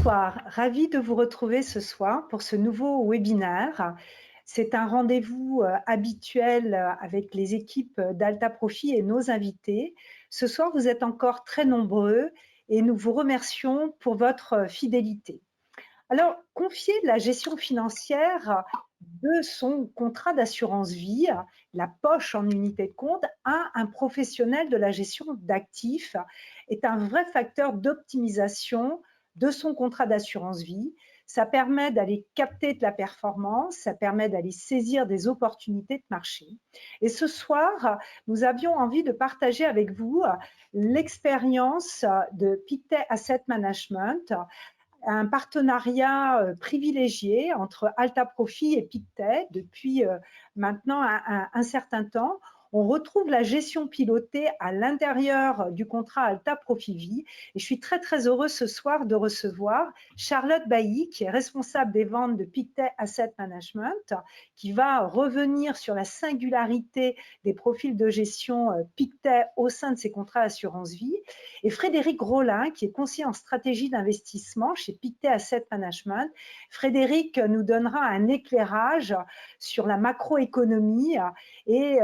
Bonsoir, ravie de vous retrouver ce soir pour ce nouveau webinaire. C'est un rendez-vous habituel avec les équipes d'Alta Profit et nos invités. Ce soir, vous êtes encore très nombreux et nous vous remercions pour votre fidélité. Alors, confier la gestion financière de son contrat d'assurance vie, la poche en unité de compte, à un professionnel de la gestion d'actifs est un vrai facteur d'optimisation de son contrat d'assurance vie. Ça permet d'aller capter de la performance, ça permet d'aller saisir des opportunités de marché. Et ce soir, nous avions envie de partager avec vous l'expérience de Pictet Asset Management, un partenariat privilégié entre Alta Profit et Pictet depuis maintenant un certain temps. On retrouve la gestion pilotée à l'intérieur du contrat Alta Profit Vie. Et je suis très, très heureuse ce soir de recevoir Charlotte Bailly, qui est responsable des ventes de Pictet Asset Management, qui va revenir sur la singularité des profils de gestion Pictet au sein de ses contrats assurance vie. Et Frédéric Rollin, qui est conseiller en stratégie d'investissement chez Pictet Asset Management. Frédéric nous donnera un éclairage sur la macroéconomie et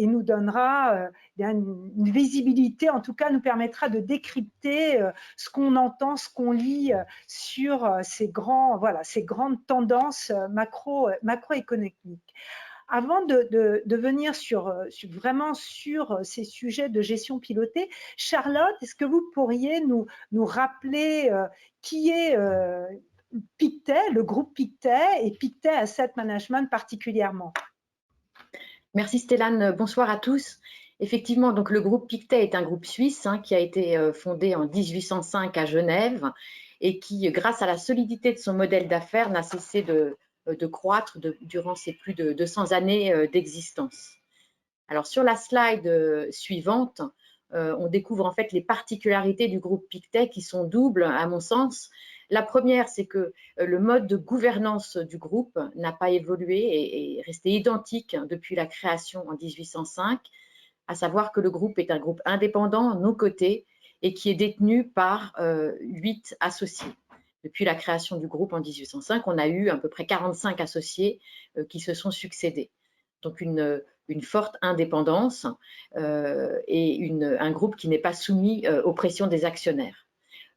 nous donnera une visibilité, en tout cas nous permettra de décrypter ce qu'on entend, ce qu'on lit sur ces grandes tendances macroéconomiques. Avant de venir vraiment sur ces sujets de gestion pilotée, Charlotte, est-ce que vous pourriez nous rappeler qui est Pictet, le groupe Pictet et Pictet Asset Management particulièrement? Merci Stéphane, bonsoir à tous. Effectivement, donc le groupe Pictet est un groupe suisse qui a été fondé en 1805 à Genève et qui, grâce à la solidité de son modèle d'affaires, n'a cessé de croître durant ces plus de 200 années d'existence. Alors sur la slide suivante, on découvre en fait les particularités du groupe Pictet qui sont doubles à mon sens. La première, c'est que le mode de gouvernance du groupe n'a pas évolué et est resté identique depuis la création en 1805, à savoir que le groupe est un groupe indépendant, non coté, et qui est détenu par 8 associés. Depuis la création du groupe en 1805, on a eu à peu près 45 associés qui se sont succédés. Donc une forte indépendance et un groupe qui n'est pas soumis aux pressions des actionnaires.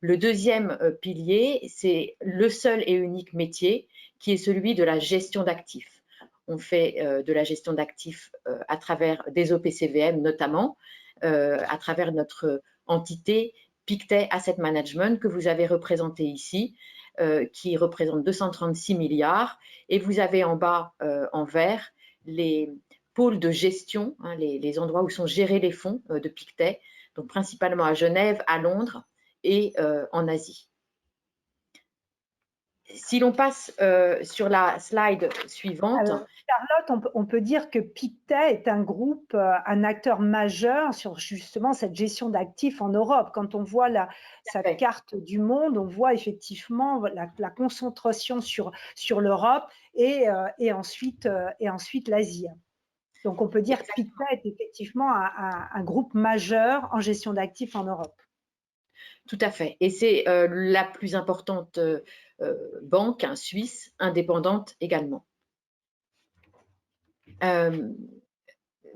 Le deuxième pilier, c'est le seul et unique métier qui est celui de la gestion d'actifs. On fait de la gestion d'actifs à travers des OPCVM notamment, à travers notre entité Pictet Asset Management que vous avez représentée ici, qui représente 236 milliards. Et vous avez en bas, en vert, les pôles de gestion, les endroits où sont gérés les fonds de Pictet, donc principalement à Genève, à Londres et en Asie. Si l'on passe sur la slide suivante. Charlotte, on peut dire que Pictet est un groupe, un acteur majeur sur justement cette gestion d'actifs en Europe. Quand on voit sa carte du monde, on voit effectivement la concentration sur l'Europe et ensuite l'Asie. Donc on peut dire que Pictet est effectivement un groupe majeur en gestion d'actifs en Europe. Tout à fait. Et c'est la plus importante banque suisse, indépendante également.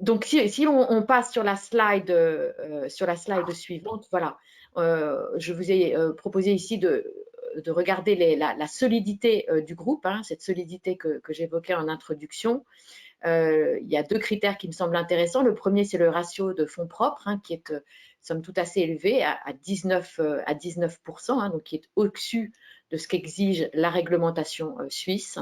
Donc, si on passe sur la slide suivante, voilà, je vous ai proposé ici de regarder la solidité du groupe, cette solidité que j'évoquais en introduction. Il y a 2 critères qui me semblent intéressants. Le premier, c'est le ratio de fonds propres, qui est somme toute assez élevé, à 19%, donc qui est au-dessus de ce qu'exige la réglementation suisse.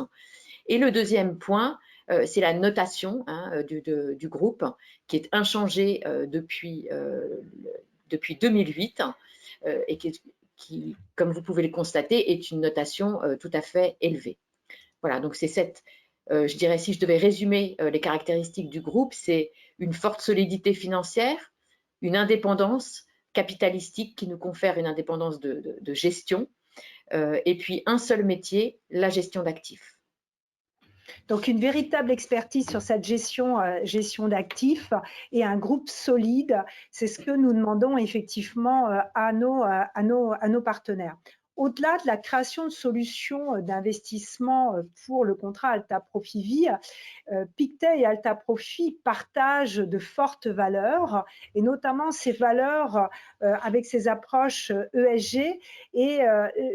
Et le deuxième point, c'est la notation du groupe, qui est inchangée depuis 2008 et qui, comme vous pouvez le constater, est une notation tout à fait élevée. Voilà, donc c'est cette, je dirais, si je devais résumer les caractéristiques du groupe, c'est une forte solidité financière, une indépendance capitalistique qui nous confère une indépendance de gestion, et puis un seul métier, la gestion d'actifs. Donc, une véritable expertise sur cette gestion d'actifs et un groupe solide, c'est ce que nous demandons effectivement à nos partenaires. au-delà de la création de solutions d'investissement pour le contrat Alta Profit Vie, Pictet et Alta Profit partagent de fortes valeurs, et notamment ces valeurs avec ces approches ESG. Et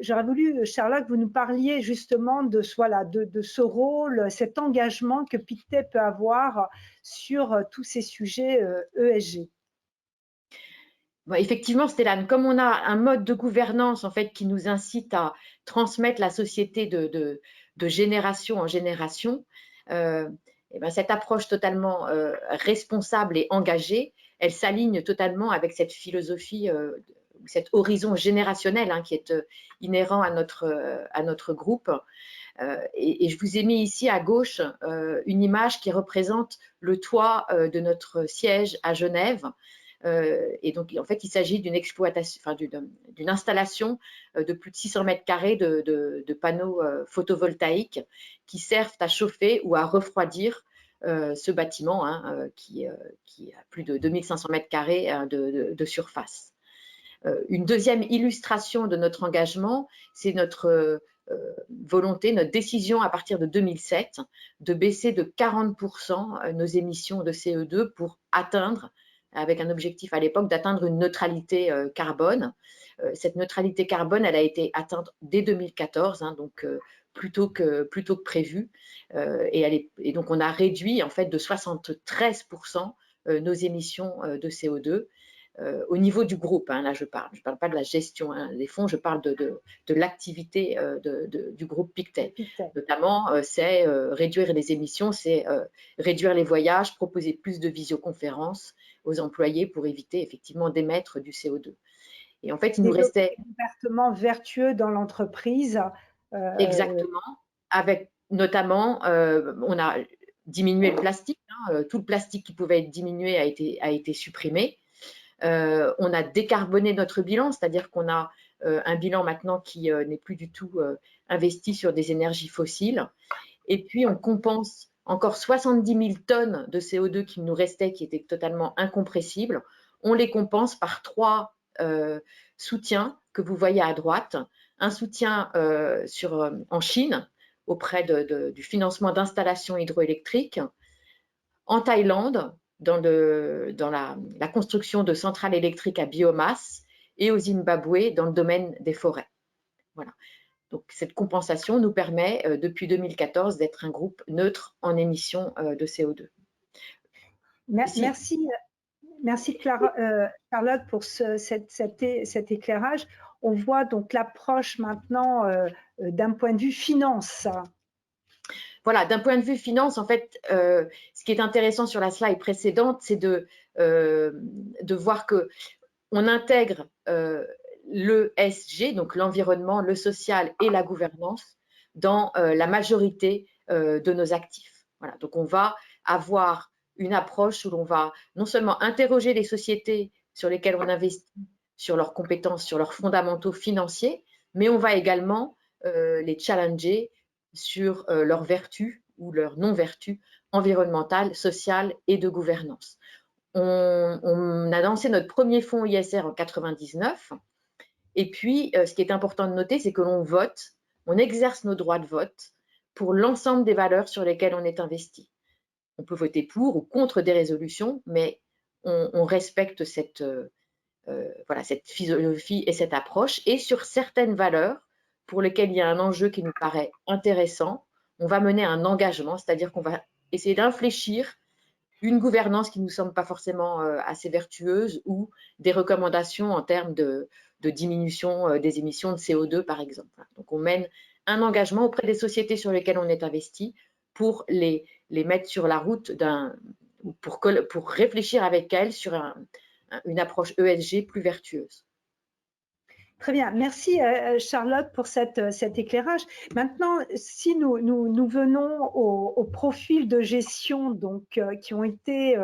j'aurais voulu, Charlotte, que vous nous parliez justement de ce rôle, cet engagement que Pictet peut avoir sur tous ces sujets ESG. Bon, effectivement, Stéphane, comme on a un mode de gouvernance en fait qui nous incite à transmettre la société de génération en génération, et ben, cette approche totalement responsable et engagée, elle s'aligne totalement avec cette philosophie, cet horizon générationnel hein, qui est inhérent à notre groupe. Et je vous ai mis ici à gauche une image qui représente le toit de notre siège à Genève. Et donc, en fait, il s'agit d'une exploitation, enfin, d'une installation de plus de 600 mètres carrés de panneaux photovoltaïques qui servent à chauffer ou à refroidir ce bâtiment hein, qui a plus de 2500 mètres carrés de surface. Une deuxième illustration de notre engagement, c'est notre volonté, notre décision à partir de 2007 de baisser de 40% nos émissions de CO2 pour atteindre, avec un objectif à l'époque d'atteindre une neutralité carbone. Cette neutralité carbone, elle a été atteinte dès 2014, hein, donc plus tôt que prévu. Et donc, on a réduit en fait de 73% nos émissions de CO2. Au niveau du groupe, hein, là je parle pas de la gestion hein, des fonds, je parle de l'activité du groupe Pictet. Notamment, c'est réduire les émissions, c'est réduire les voyages, proposer plus de visioconférences aux employés pour éviter effectivement d'émettre du CO2. Et en fait, il nous restait… Des comportements vertueux dans l'entreprise. Exactement, avec notamment, on a diminué le plastique, hein, tout le plastique qui pouvait être diminué a été supprimé. On a décarboné notre bilan, c'est-à-dire qu'on a un bilan maintenant qui n'est plus du tout investi sur des énergies fossiles. Et puis, on compense encore 70 000 tonnes de CO2 qui nous restaient, qui étaient totalement incompressibles. On les compense par 3 soutiens que vous voyez à droite. Un soutien en Chine auprès du financement d'installations hydroélectriques. En Thaïlande, dans la construction de centrales électriques à biomasse, et au Zimbabwe dans le domaine des forêts. Voilà. Donc, cette compensation nous permet, depuis 2014, d'être un groupe neutre en émissions de CO2. Merci Charlotte pour cet éclairage. On voit donc l'approche maintenant d'un point de vue finance. Voilà, d'un point de vue finance, en fait, ce qui est intéressant sur la slide précédente, c'est de voir qu'on intègre l'ESG, donc l'environnement, le social et la gouvernance, dans la majorité de nos actifs. Voilà, donc on va avoir une approche où l'on va non seulement interroger les sociétés sur lesquelles on investit, sur leurs compétences, sur leurs fondamentaux financiers, mais on va également les challenger sur leurs vertus ou leurs non-vertus environnementales, sociales et de gouvernance. On a lancé notre premier fonds ISR en 1999. Et puis, ce qui est important de noter, c'est que l'on vote, on exerce nos droits de vote pour l'ensemble des valeurs sur lesquelles on est investi. On peut voter pour ou contre des résolutions, mais on respecte cette philosophie et cette approche. Et sur certaines valeurs pour lesquelles il y a un enjeu qui nous paraît intéressant, on va mener un engagement, c'est-à-dire qu'on va essayer d'infléchir une gouvernance qui ne nous semble pas forcément assez vertueuse ou des recommandations en termes de diminution des émissions de CO2, par exemple. Donc, on mène un engagement auprès des sociétés sur lesquelles on est investi pour les mettre sur la route pour réfléchir avec elles sur une approche ESG plus vertueuse. Très bien, merci Charlotte pour cet éclairage. Maintenant, si nous venons au profil de gestion donc, qui ont été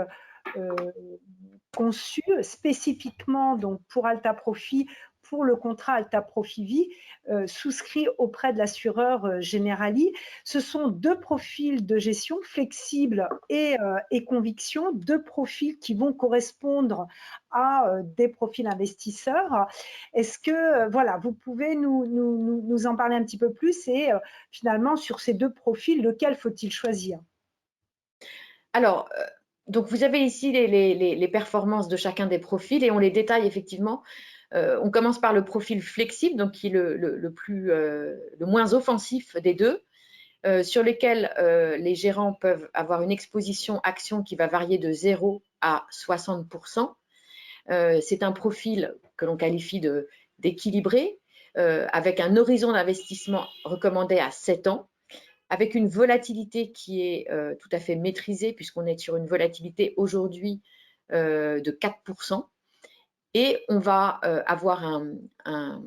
conçu spécifiquement donc pour Alta Profit, pour le contrat Alta Profit Vie, souscrit auprès de l'assureur Generali. Ce sont deux profils de gestion flexibles et conviction, deux profils qui vont correspondre à des profils investisseurs. Est-ce que, voilà, vous pouvez nous en parler un petit peu plus et finalement, sur ces deux profils, lequel faut-il choisir? Alors, donc vous avez ici les performances de chacun des profils et on les détaille effectivement. On commence par le profil flexible, donc qui est le moins offensif des deux, sur lesquels les gérants peuvent avoir une exposition action qui va varier de 0 à 60%. C'est un profil que l'on qualifie d'équilibré, avec un horizon d'investissement recommandé à 7 ans, avec une volatilité qui est tout à fait maîtrisée, puisqu'on est sur une volatilité aujourd'hui de 4%. Et on va avoir un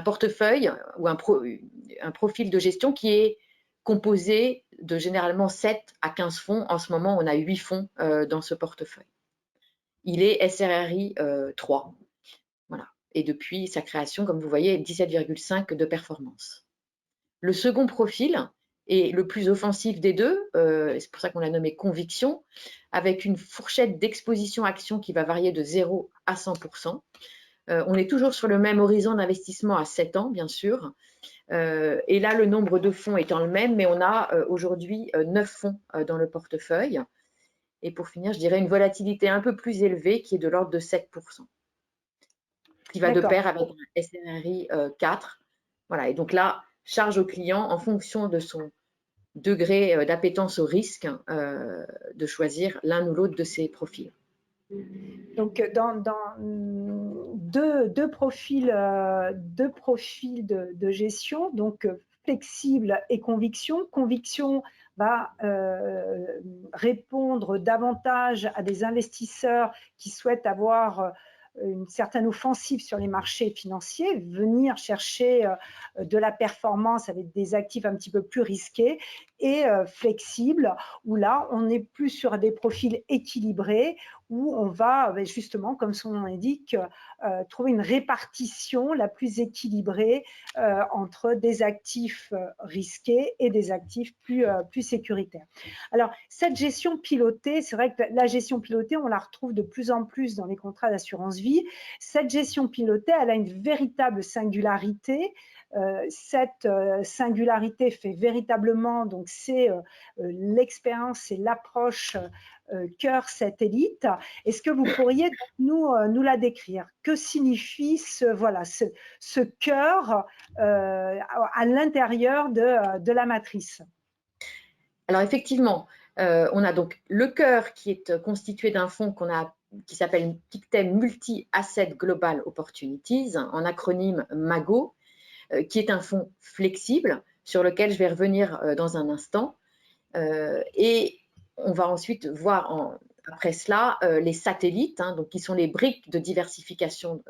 portefeuille ou un profil de gestion qui est composé de généralement 7 à 15 fonds. En ce moment, on a 8 fonds dans ce portefeuille. Il est SRRI 3. Voilà. Et depuis sa création, comme vous voyez, 17,5 de performance. Le second profil est le plus offensif des deux, c'est pour ça qu'on l'a nommé conviction, avec une fourchette d'exposition action qui va varier de 0 à 100%. On est toujours sur le même horizon d'investissement à 7 ans, bien sûr. Et là, le nombre de fonds étant le même, mais on a aujourd'hui 9 fonds dans le portefeuille. Et pour finir, je dirais une volatilité un peu plus élevée qui est de l'ordre de 7%, qui va de pair avec un SRRI 4. Voilà, et donc là, charge au client en fonction de son degré d'appétence au risque de choisir l'un ou l'autre de ces profils. Donc, dans deux profils de gestion, donc flexible et conviction. Conviction va répondre davantage à des investisseurs qui souhaitent avoir une certaine offensive sur les marchés financiers, venir chercher de la performance avec des actifs un petit peu plus risqués, et flexible, où là, on n'est plus sur des profils équilibrés, où on va justement, comme son nom l'indique, trouver une répartition la plus équilibrée entre des actifs risqués et des actifs plus sécuritaires. Alors, cette gestion pilotée, c'est vrai que la gestion pilotée, on la retrouve de plus en plus dans les contrats d'assurance vie. Cette gestion pilotée, elle a une véritable singularité. Cette singularité fait véritablement, donc c'est l'expérience et l'approche cœur satellite. Est-ce que vous pourriez nous la décrire? Que signifie ce cœur à l'intérieur de la matrice? Alors effectivement, on a donc le cœur qui est constitué d'un fonds qui s'appelle Pictet Multi-Asset Global Opportunities, en acronyme MAGO, qui est un fonds flexible sur lequel je vais revenir dans un instant. Et on va ensuite voir après cela les satellites, donc qui sont les briques de diversification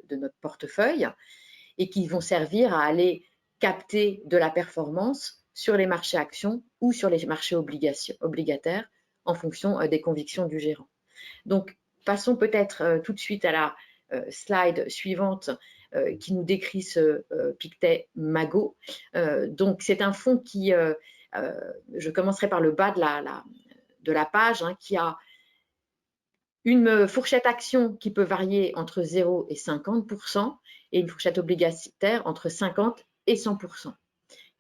de notre portefeuille et qui vont servir à aller capter de la performance sur les marchés actions ou sur les marchés obligataires en fonction des convictions du gérant. Donc, passons peut-être tout de suite à la slide suivante qui nous décrit ce Pictet MAGO. Donc, c'est un fonds qui, je commencerai par le bas de la page, qui a une fourchette action qui peut varier entre 0 et 50% et une fourchette obligataire entre 50 et 100%.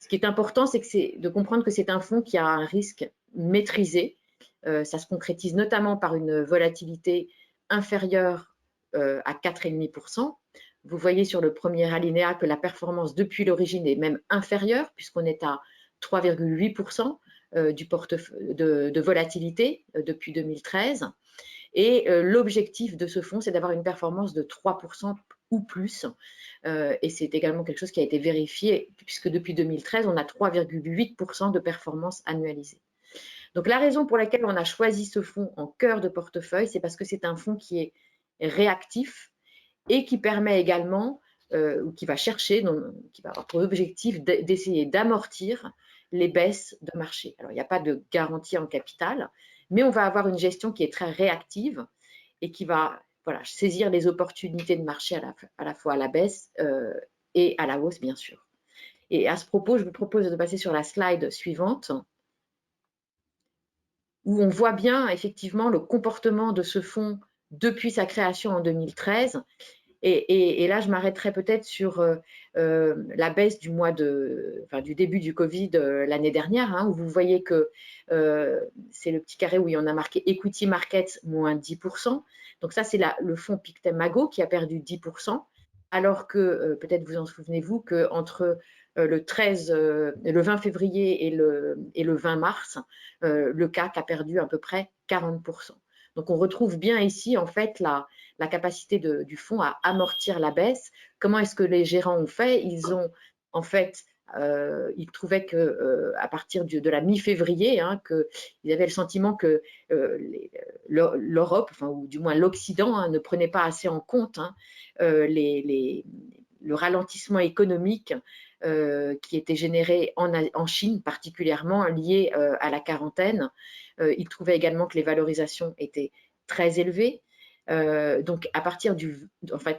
Ce qui est important, c'est de comprendre que c'est un fonds qui a un risque maîtrisé. Ça se concrétise notamment par une volatilité inférieure à 4,5%. Vous voyez sur le premier alinéa que la performance depuis l'origine est même inférieure, puisqu'on est à 3,8% de volatilité depuis 2013. Et l'objectif de ce fonds, c'est d'avoir une performance de 3% ou plus. Et c'est également quelque chose qui a été vérifié, puisque depuis 2013, on a 3,8% de performance annualisée. Donc la raison pour laquelle on a choisi ce fonds en cœur de portefeuille, c'est parce que c'est un fonds qui est réactif et qui permet également, ou qui va chercher, qui va avoir pour objectif d'essayer d'amortir les baisses de marché. Alors il n'y a pas de garantie en capital, mais on va avoir une gestion qui est très réactive et qui va saisir les opportunités de marché à la fois à la baisse et à la hausse, bien sûr. Et à ce propos, je vous propose de passer sur la slide suivante, où on voit bien effectivement le comportement de ce fonds depuis sa création en 2013. Et là, je m'arrêterai peut-être sur la baisse du début du Covid l'année dernière, où vous voyez que c'est le petit carré où il y en a marqué Equity Markets moins 10%. Donc ça, c'est le fonds Pictet Mago qui a perdu 10%, alors que peut-être vous en souvenez-vous qu'entre le 20 février et le 20 mars, le CAC a perdu à peu près 40%. Donc on retrouve bien ici en fait la capacité du fonds à amortir la baisse. Comment est-ce que les gérants ont fait? Ils ont en fait, ils trouvaient que à partir de la mi-février, qu'ils avaient le sentiment que l'Europe, ou du moins l'Occident, ne prenait pas assez en compte le ralentissement économique qui était généré en Chine, particulièrement lié à la quarantaine. Ils trouvaient également que les valorisations étaient très élevées. Donc, à partir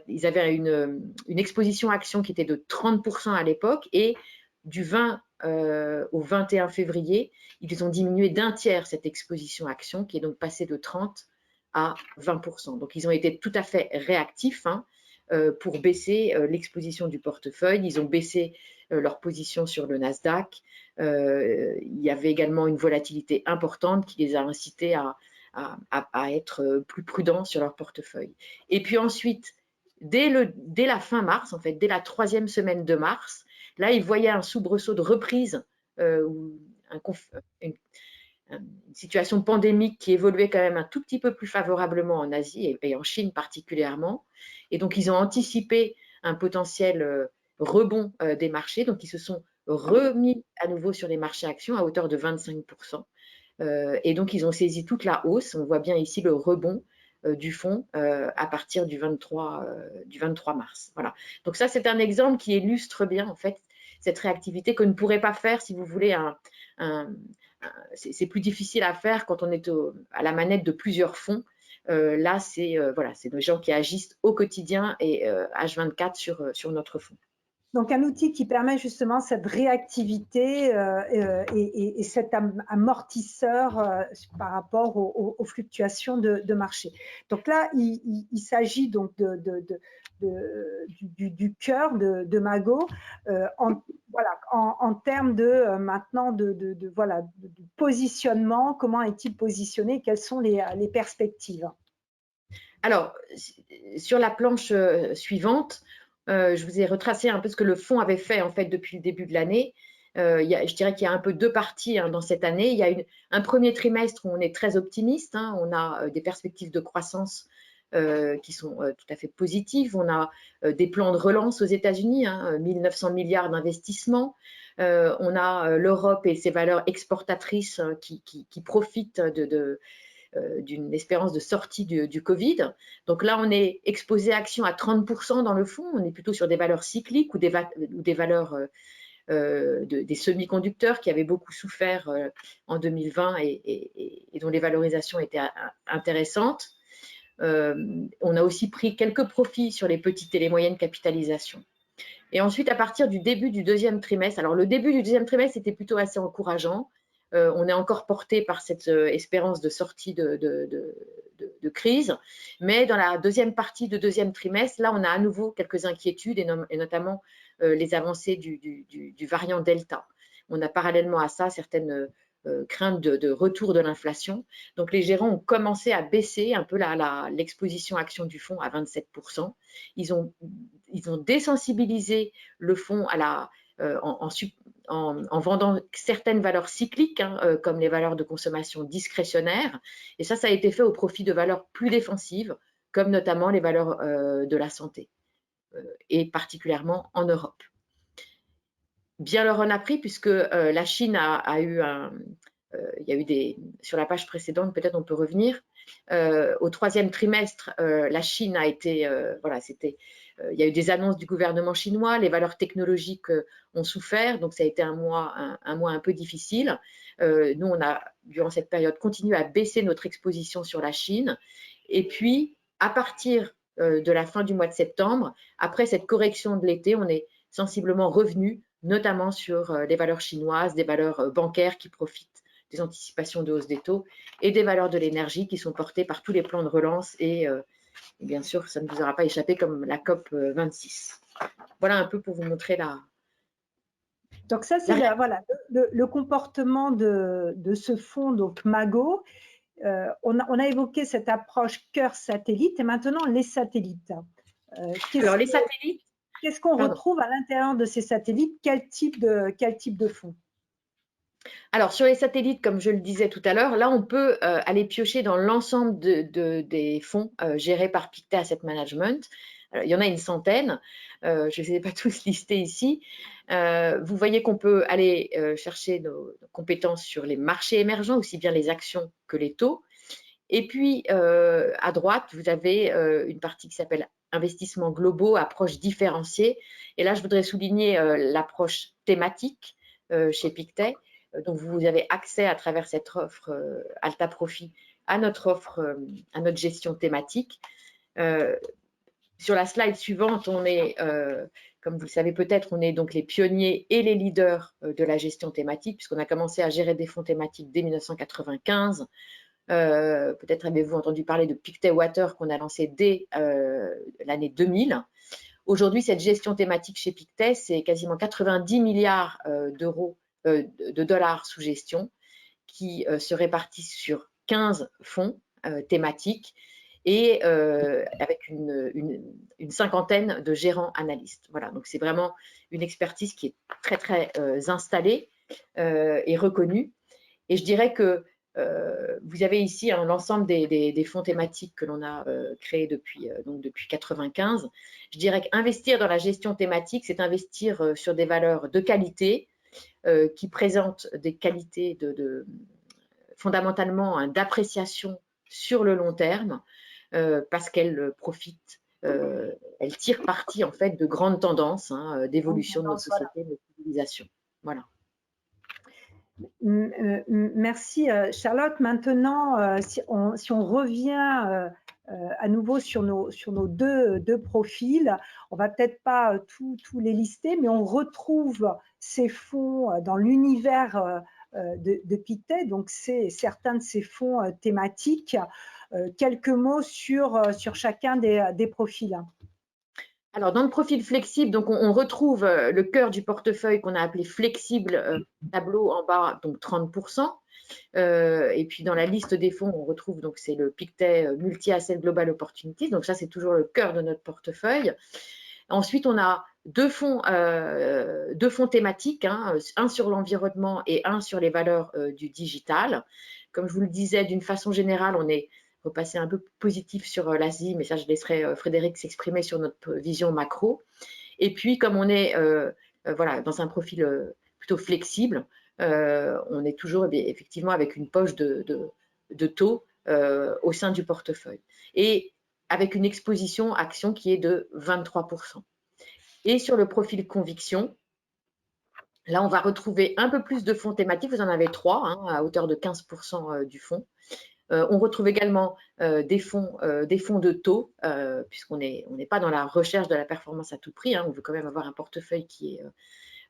ils avaient une exposition action qui était de 30% à l'époque, et du 20 au 21 février, ils ont diminué d'un tiers cette exposition action, qui est donc passée de 30 à 20%. Donc, ils ont été tout à fait réactifs pour baisser l'exposition du portefeuille. Ils ont baissé leur position sur le Nasdaq. Il y avait également une volatilité importante qui les a incités à être plus prudents sur leur portefeuille. Et puis ensuite, dès la fin mars, en fait, dès la 3e semaine de mars, là, ils voyaient un soubresaut de reprise, une situation pandémique qui évoluait quand même un tout petit peu plus favorablement en Asie et en Chine particulièrement. Et donc, ils ont anticipé un potentiel rebond des marchés. Donc, ils se sont remis à nouveau sur les marchés actions à hauteur de 25%. Et donc, ils ont saisi toute la hausse. On voit bien ici le rebond du fonds à partir du 23 mars. Voilà. Donc ça, c'est un exemple qui illustre bien en fait cette réactivité que ne pourrait pas faire, si vous voulez, c'est plus difficile à faire quand on est à la manette de plusieurs fonds. Là, c'est des gens qui agissent au quotidien et H24 sur notre fonds. Donc, un outil qui permet justement cette réactivité et cet amortisseur par rapport aux fluctuations de marché. Donc là, il s'agit donc du cœur de Mago en termes de maintenant de positionnement. Comment est-il positionné? Quelles sont les perspectives? Alors, sur la planche suivante, je vous ai retracé un peu ce que le fonds avait fait en fait depuis le début de l'année. Je dirais qu'il y a un peu deux parties dans cette année. Il y a un premier trimestre où on est très optimiste. On a des perspectives de croissance qui sont tout à fait positives. On a des plans de relance aux États-Unis, 1 900 milliards d'investissements. On a l'Europe et ses valeurs exportatrices qui profitent d'une espérance de sortie du Covid. Donc là, on est exposé à action à 30% dans le fond. On est plutôt sur des valeurs cycliques ou des valeurs des semi-conducteurs qui avaient beaucoup souffert en 2020 et dont les valorisations étaient intéressantes. On a aussi pris quelques profits sur les petites et les moyennes capitalisations. Et ensuite, à partir du début du deuxième trimestre, alors le début du deuxième trimestre était plutôt assez encourageant. On est encore porté par cette espérance de sortie de crise, mais dans la deuxième partie de deuxième trimestre, là, on a à nouveau quelques inquiétudes et notamment les avancées du variant Delta. On a parallèlement à ça certaines craintes de retour de l'inflation. Donc, les gérants ont commencé à baisser un peu l'exposition action du fonds à 27%. Ils ont désensibilisé le fonds en vendant certaines valeurs cycliques, comme les valeurs de consommation discrétionnaire. Et ça a été fait au profit de valeurs plus défensives, comme notamment les valeurs de la santé, et particulièrement en Europe. Bien leur en a pris, puisque la Chine a eu il y a eu sur la page précédente, peut-être on peut revenir. Au troisième trimestre, la Chine a été, il y a eu des annonces du gouvernement chinois, les valeurs technologiques ont souffert, donc ça a été un mois un peu difficile. Nous, on a, durant cette période, continué à baisser notre exposition sur la Chine. Et puis, à partir de la fin du mois de septembre, après cette correction de l'été, on est sensiblement revenu, notamment sur les valeurs chinoises, des valeurs bancaires qui profitent des anticipations de hausse des taux et des valeurs de l'énergie qui sont portées par tous les plans de relance et bien sûr, ça ne vous aura pas échappé comme la COP 26. Voilà un peu pour vous montrer la... Donc ça, c'est voilà, le comportement de ce fonds, donc Mago. On a évoqué cette approche cœur satellite et maintenant les satellites. Alors les satellites, qu'est-ce qu'on retrouve à l'intérieur de ces satellites? Quel type de fonds? Alors sur les satellites, comme je le disais tout à l'heure, là on peut aller piocher dans l'ensemble des fonds gérés par Pictet Asset Management. Alors, il y en a une centaine, je ne les ai pas tous listés ici. Vous voyez qu'on peut aller chercher nos compétences sur les marchés émergents, aussi bien les actions que les taux. Et puis à droite, vous avez une partie qui s'appelle investissements globaux, approche différenciée. Et là, je voudrais souligner l'approche thématique chez Pictet. Donc, vous avez accès à travers cette offre Alta Profit à notre offre, à notre gestion thématique. Sur la slide suivante, on est, comme vous le savez peut-être, on est donc les pionniers et les leaders de la gestion thématique, puisqu'on a commencé à gérer des fonds thématiques dès 1995. Peut-être avez-vous entendu parler de Pictet Water qu'on a lancé dès l'année 2000. Aujourd'hui, cette gestion thématique chez Pictet, c'est quasiment 90 milliards de dollars sous gestion qui se répartissent sur 15 fonds thématiques et avec une cinquantaine de gérants analystes. Voilà, donc c'est vraiment une expertise qui est très, très installée et reconnue. Et je dirais que vous avez ici l'ensemble des fonds thématiques que l'on a créés depuis 1995. Je dirais qu'investir dans la gestion thématique, c'est investir sur des valeurs de qualité qui présentent des qualités fondamentalement d'appréciation sur le long terme parce qu'elles profitent, elles tirent parti en fait de grandes tendances d'évolution de notre société, de notre civilisation. Voilà. Merci Charlotte. Maintenant, si on revient à nouveau sur nos deux profils, on va peut-être pas tous les lister, mais on retrouve ces fonds dans l'univers de Pictet, donc c'est certains de ces fonds thématiques. Quelques mots sur chacun des profils. Alors, dans le profil flexible, donc on retrouve le cœur du portefeuille qu'on a appelé flexible, tableau en bas, donc 30%. Et puis, dans la liste des fonds, on retrouve, donc c'est le Pictet Multi-Asset Global Opportunities. Donc, ça, c'est toujours le cœur de notre portefeuille. Ensuite, on a deux fonds thématiques, un sur l'environnement et un sur les valeurs du digital. Comme je vous le disais, d'une façon générale, on est repasser un peu positif sur l'Asie, mais ça, je laisserai Frédéric s'exprimer sur notre vision macro. Et puis, comme on est voilà, dans un profil plutôt flexible, on est toujours effectivement avec une poche de taux au sein du portefeuille. Et avec une exposition action qui est de 23%. Et sur le profil conviction, là, on va retrouver un peu plus de fonds thématiques. Vous en avez 3, à hauteur de 15% du fonds. On retrouve également des fonds de taux, puisqu'on n'est pas dans la recherche de la performance à tout prix. On veut quand même avoir un portefeuille qui est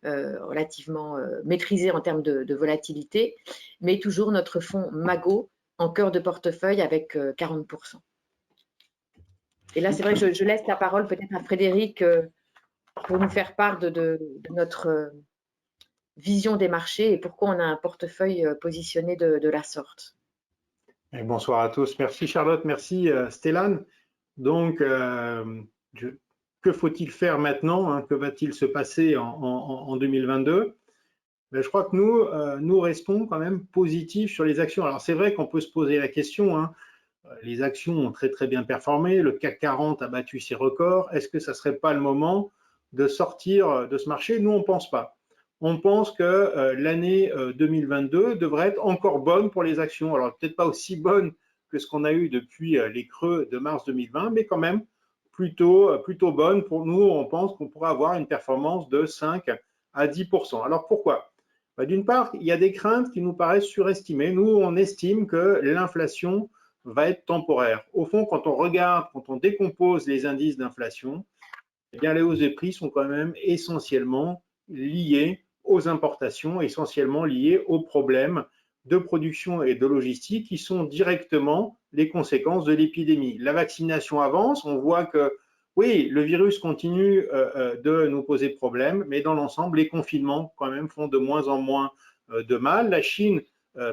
relativement maîtrisé en termes de volatilité, mais toujours notre fonds Mago en cœur de portefeuille avec 40%. Et là, c'est vrai que je laisse la parole peut-être à Frédéric pour nous faire part de notre vision des marchés et pourquoi on a un portefeuille positionné de la sorte. Et bonsoir à tous. Merci Charlotte, merci Stéphane. Donc, que faut-il faire maintenant? Que va-t-il se passer en 2022? Je crois que nous restons quand même positifs sur les actions. Alors, c'est vrai qu'on peut se poser la question, les actions ont très très bien performé, le CAC 40 a battu ses records. Est-ce que ça ne serait pas le moment de sortir de ce marché? Nous, on ne pense pas. On pense que l'année 2022 devrait être encore bonne pour les actions. Alors, peut-être pas aussi bonne que ce qu'on a eu depuis les creux de mars 2020, mais quand même plutôt bonne. Pour nous, on pense qu'on pourra avoir une performance de 5 à 10%. Alors, pourquoi? D'une part, il y a des craintes qui nous paraissent surestimées. Nous, on estime que l'inflation va être temporaire. Au fond, quand on regarde, quand on décompose les indices d'inflation, eh bien, les hausses des prix sont quand même essentiellement liées aux importations, essentiellement liées aux problèmes de production et de logistique qui sont directement les conséquences de l'épidémie. La vaccination avance, on voit que oui, le virus continue de nous poser problème, mais dans l'ensemble, les confinements quand même font de moins en moins de mal. La Chine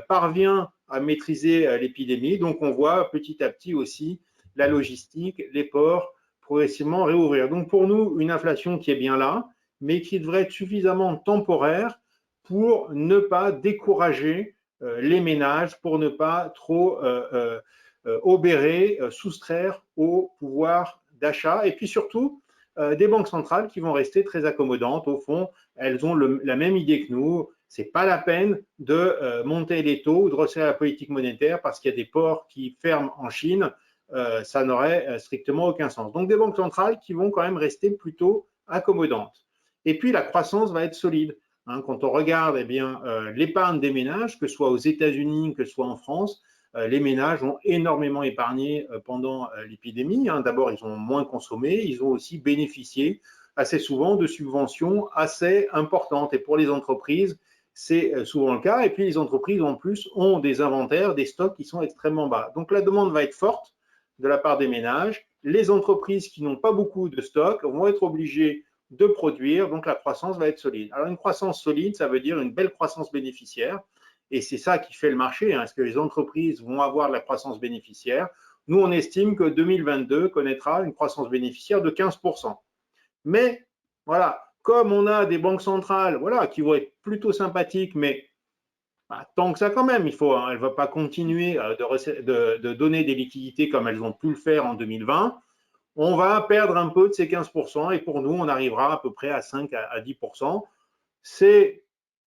parvient à maîtriser l'épidémie, donc on voit petit à petit aussi la logistique, les ports progressivement réouvrir. Donc pour nous, une inflation qui est bien là, mais qui devrait être suffisamment temporaire pour ne pas décourager les ménages, pour ne pas trop obérer, soustraire au pouvoir d'achat. Et puis surtout, des banques centrales qui vont rester très accommodantes. Au fond, elles ont la même idée que nous. Ce n'est pas la peine de monter les taux ou de resserrer la politique monétaire parce qu'il y a des ports qui ferment en Chine. Ça n'aurait strictement aucun sens. Donc des banques centrales qui vont quand même rester plutôt accommodantes. Et puis la croissance va être solide. Hein, quand on regarde l'épargne des ménages, que ce soit aux États-Unis, que ce soit en France, les ménages ont énormément épargné pendant l'épidémie. Hein. D'abord, ils ont moins consommé, ils ont aussi bénéficié assez souvent de subventions assez importantes. Et pour les entreprises, c'est souvent le cas. Et puis les entreprises en plus ont des inventaires, des stocks qui sont extrêmement bas. Donc la demande va être forte de la part des ménages. Les entreprises qui n'ont pas beaucoup de stocks vont être obligées de produire, donc la croissance va être solide. Alors une croissance solide, ça veut dire une belle croissance bénéficiaire, et c'est ça qui fait le marché. Hein. Est-ce que les entreprises vont avoir de la croissance bénéficiaire? Nous, on estime que 2022 connaîtra une croissance bénéficiaire de 15%. Mais voilà, comme on a des banques centrales qui vont être plutôt sympathiques, mais tant que ça quand même, elle ne va pas continuer de donner des liquidités comme elles ont pu le faire en 2020. On va perdre un peu de ces 15% et pour nous, on arrivera à peu près à 5 à 10%. C'est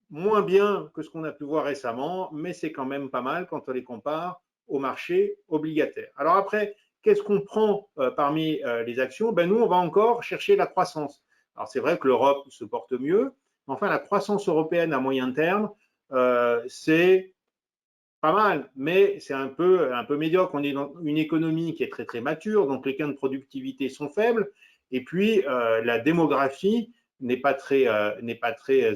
moins bien que ce qu'on a pu voir récemment, mais c'est quand même pas mal quand on les compare au marché obligataire. Alors après, qu'est-ce qu'on prend parmi les actions? Nous, on va encore chercher la croissance. Alors c'est vrai que l'Europe se porte mieux, mais enfin la croissance européenne à moyen terme, c'est pas mal, mais c'est un peu médiocre. On est dans une économie qui est très, très mature, donc les gains de productivité sont faibles. Et puis, la démographie n'est pas très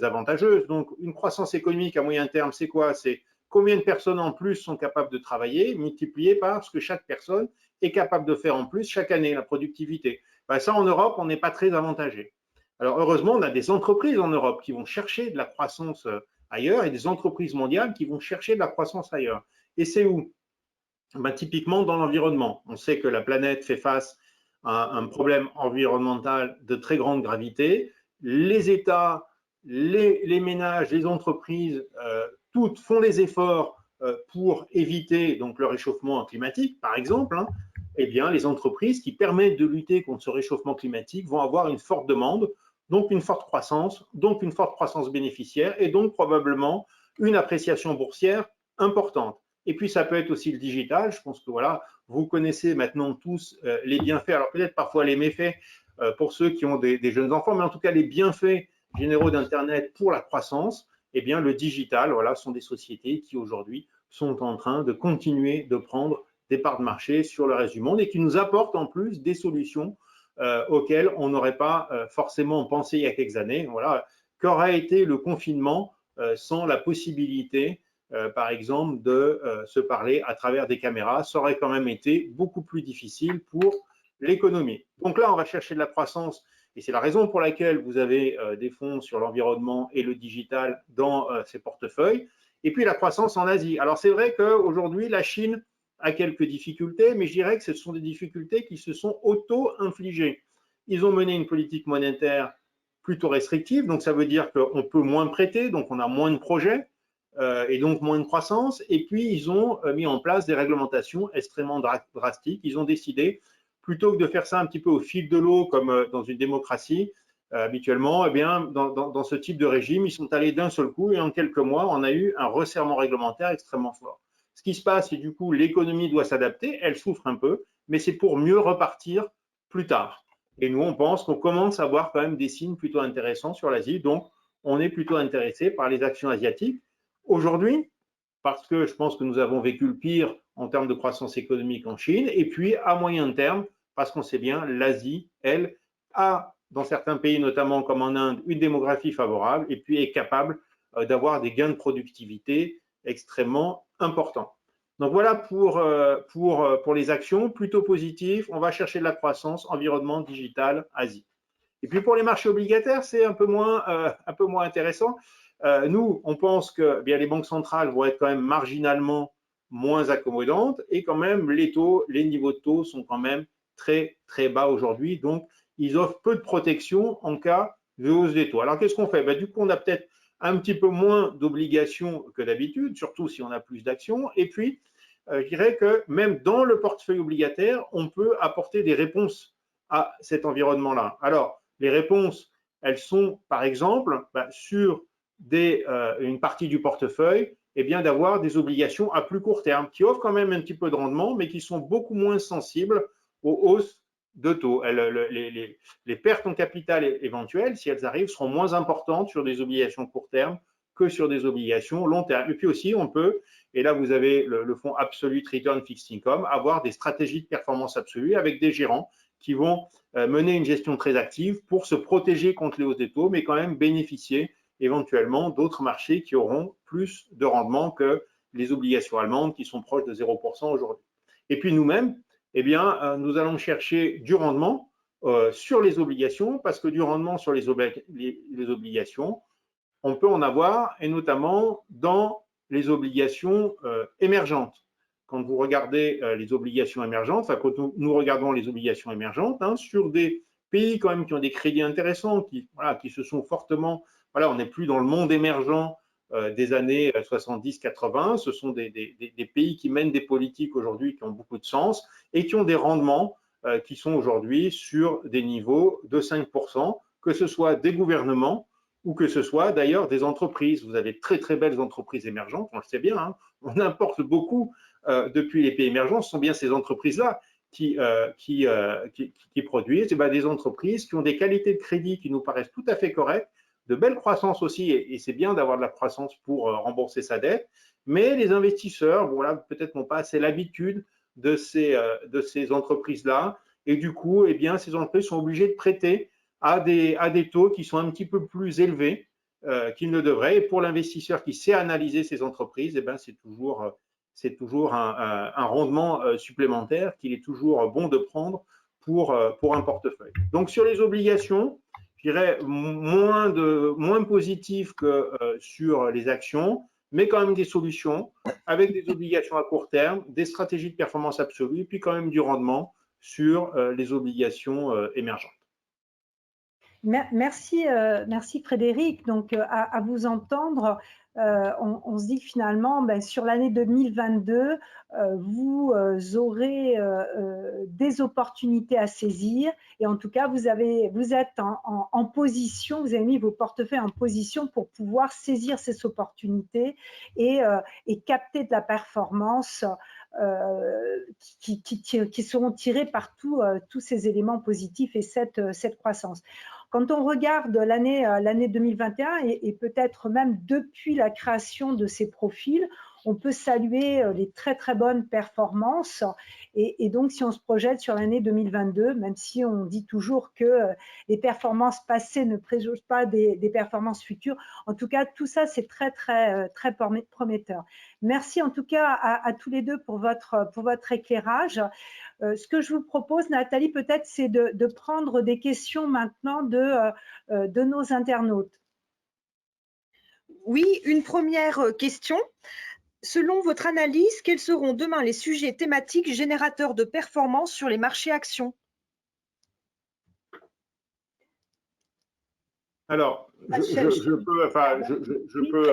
avantageuse. Donc, une croissance économique à moyen terme, c'est quoi? C'est combien de personnes en plus sont capables de travailler, multiplié par ce que chaque personne est capable de faire en plus chaque année, la productivité. Ça, en Europe, on n'est pas très avantagé. Alors, heureusement, on a des entreprises en Europe qui vont chercher de la croissance ailleurs et des entreprises mondiales qui vont chercher de la croissance ailleurs. Et c'est où? Typiquement dans l'environnement. On sait que la planète fait face à un problème environnemental de très grande gravité. Les États, les ménages, les entreprises, toutes font les efforts pour éviter donc le réchauffement climatique, par exemple. Hein. Eh bien, les entreprises qui permettent de lutter contre ce réchauffement climatique vont avoir une forte demande, donc une forte croissance bénéficiaire et donc probablement une appréciation boursière importante. Et puis ça peut être aussi le digital. Je pense que vous connaissez maintenant tous les bienfaits, alors peut-être parfois les méfaits pour ceux qui ont des jeunes enfants, mais en tout cas les bienfaits généraux d'Internet pour la croissance. Eh bien le digital, sont des sociétés qui aujourd'hui sont en train de continuer de prendre des parts de marché sur le reste du monde et qui nous apportent en plus des solutions auxquelles on n'aurait pas forcément pensé il y a quelques années. Qu'aurait été le confinement sans la possibilité, par exemple, de se parler à travers des caméras? Ça aurait quand même été beaucoup plus difficile pour l'économie. Donc là, on va chercher de la croissance et c'est la raison pour laquelle vous avez des fonds sur l'environnement et le digital dans ces portefeuilles. Et puis la croissance en Asie. Alors c'est vrai qu'aujourd'hui, la Chine a quelques difficultés, mais je dirais que ce sont des difficultés qui se sont auto-infligées. Ils ont mené une politique monétaire plutôt restrictive, donc ça veut dire qu'on peut moins prêter, donc on a moins de projets et donc moins de croissance. Et puis, ils ont mis en place des réglementations extrêmement drastiques. Ils ont décidé, plutôt que de faire ça un petit peu au fil de l'eau, comme dans une démocratie, habituellement, dans ce type de régime, ils sont allés d'un seul coup et en quelques mois, on a eu un resserrement réglementaire extrêmement fort. Ce qui se passe, c'est du coup, l'économie doit s'adapter, elle souffre un peu, mais c'est pour mieux repartir plus tard. Et nous, on pense qu'on commence à voir quand même des signes plutôt intéressants sur l'Asie, donc on est plutôt intéressé par les actions asiatiques. Aujourd'hui, parce que je pense que nous avons vécu le pire en termes de croissance économique en Chine. Et puis, à moyen terme, parce qu'on sait bien, l'Asie, elle, a, dans certains pays, notamment comme en Inde, une démographie favorable et puis est capable d'avoir des gains de productivité extrêmement importants. Donc voilà pour les actions, plutôt positives. On va chercher de la croissance, environnement, digital, Asie. Et puis pour les marchés obligataires, c'est un peu moins intéressant. Nous, on pense que bien, les banques centrales vont être quand même marginalement moins accommodantes et quand même les niveaux de taux sont quand même très très bas aujourd'hui. Donc, ils offrent peu de protection en cas de hausse des taux. Alors, qu'est-ce qu'on fait? Du coup, on a peut-être un petit peu moins d'obligations que d'habitude, surtout si on a plus d'actions. Et puis, je dirais que même dans le portefeuille obligataire, on peut apporter des réponses à cet environnement-là. Alors, les réponses, elles sont, par exemple, sur une partie du portefeuille, eh bien, d'avoir des obligations à plus court terme, qui offrent quand même un petit peu de rendement, mais qui sont beaucoup moins sensibles aux hausses de taux. Les pertes en capital éventuelles, si elles arrivent, seront moins importantes sur des obligations court terme que sur des obligations long terme. Et puis aussi, on peut, et là vous avez le fonds Absolute Return Fixed Income, avoir des stratégies de performance absolue avec des gérants qui vont mener une gestion très active pour se protéger contre les hausses des taux, mais quand même bénéficier éventuellement d'autres marchés qui auront plus de rendement que les obligations allemandes qui sont proches de 0% aujourd'hui. Et puis nous-mêmes, eh bien, nous allons chercher du rendement sur les obligations, parce que du rendement sur les obligations, on peut en avoir, et notamment dans les obligations émergentes. Quand vous regardez les obligations émergentes, enfin, quand nous regardons les obligations émergentes, sur des pays quand même qui ont des crédits intéressants, qui se sont fortement, on n'est plus dans le monde émergent des années 70-80, ce sont des pays qui mènent des politiques aujourd'hui qui ont beaucoup de sens et qui ont des rendements qui sont aujourd'hui sur des niveaux de 5%, que ce soit des gouvernements ou que ce soit d'ailleurs des entreprises. Vous avez très très belles entreprises émergentes, on le sait bien, on importe beaucoup depuis les pays émergents, ce sont bien ces entreprises-là qui produisent des entreprises qui ont des qualités de crédit qui nous paraissent tout à fait correctes, de belles croissances aussi, et c'est bien d'avoir de la croissance pour rembourser sa dette, mais les investisseurs, peut-être n'ont pas assez l'habitude de ces entreprises-là, et du coup, eh bien, ces entreprises sont obligées de prêter à des taux qui sont un petit peu plus élevés qu'ils ne devraient, et pour l'investisseur qui sait analyser ces entreprises, eh bien, c'est toujours un rendement supplémentaire qu'il est toujours bon de prendre pour un portefeuille. Donc, sur les obligations, je dirais moins positif que sur les actions, mais quand même des solutions avec des obligations à court terme, des stratégies de performance absolue, puis quand même du rendement sur les obligations émergentes. Merci, merci Frédéric. Donc, à vous entendre, on se dit que finalement, sur l'année 2022, vous aurez des opportunités à saisir. Et en tout cas, vous êtes en position, vous avez mis vos portefeuilles en position pour pouvoir saisir ces opportunités et capter de la performance qui seront tirés par tous ces éléments positifs et cette croissance. Quand on regarde l'année 2021 et peut-être même depuis la création de ces profils, on peut saluer les très très bonnes performances et donc si on se projette sur l'année 2022, même si on dit toujours que les performances passées ne préjugent pas des performances futures, en tout cas tout ça c'est très très très prometteur. Merci en tout cas à tous les deux pour votre éclairage. Ce que je vous propose, Nathalie, peut-être, c'est de prendre des questions maintenant de nos internautes. Oui, une première question. Selon votre analyse, quels seront demain les sujets thématiques générateurs de performance sur les marchés actions? Alors, je peux.